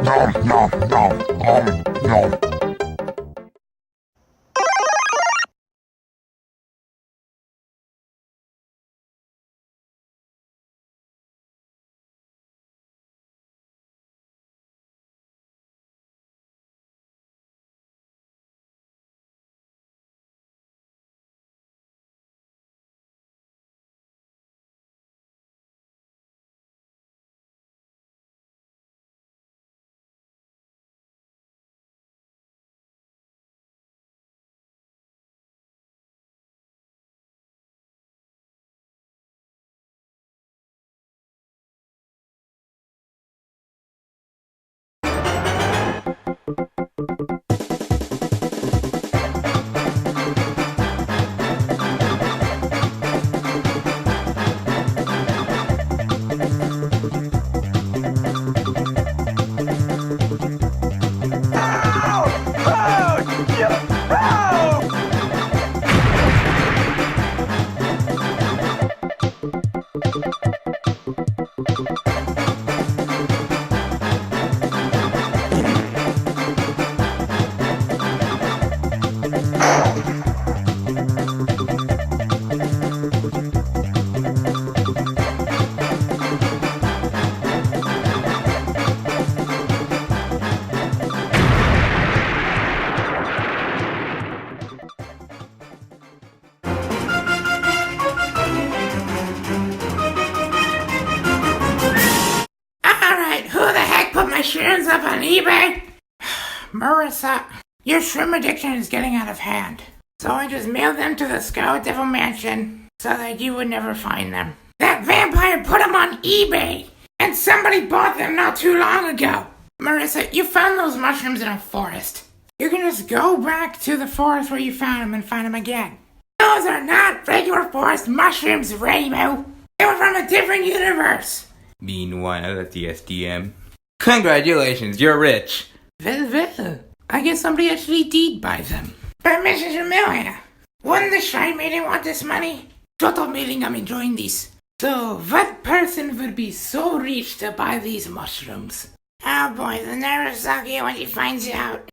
nom, nom, nom, nom. Alright, who the heck put my shrooms up on eBay? Marissa, your shroom addiction is getting out of hand. So I just mailed them to the Scarlet Devil Mansion so that you would never find them. That vampire put them on eBay, and somebody bought them not too long ago. Marissa, you found those mushrooms in a forest. You can just go back to the forest where you found them and find them again. Those are not regular forest mushrooms, Rainbow. They were from a different universe. Meanwhile at the SDM. Congratulations, you're rich. Well, I guess somebody actually did buy them. But Mrs. Amelia, wouldn't the Shy Maiden want this money? Shut up, meeting, I'm enjoying this. So, what person would be so rich to buy these mushrooms? Oh boy, the Narasaki when he finds out.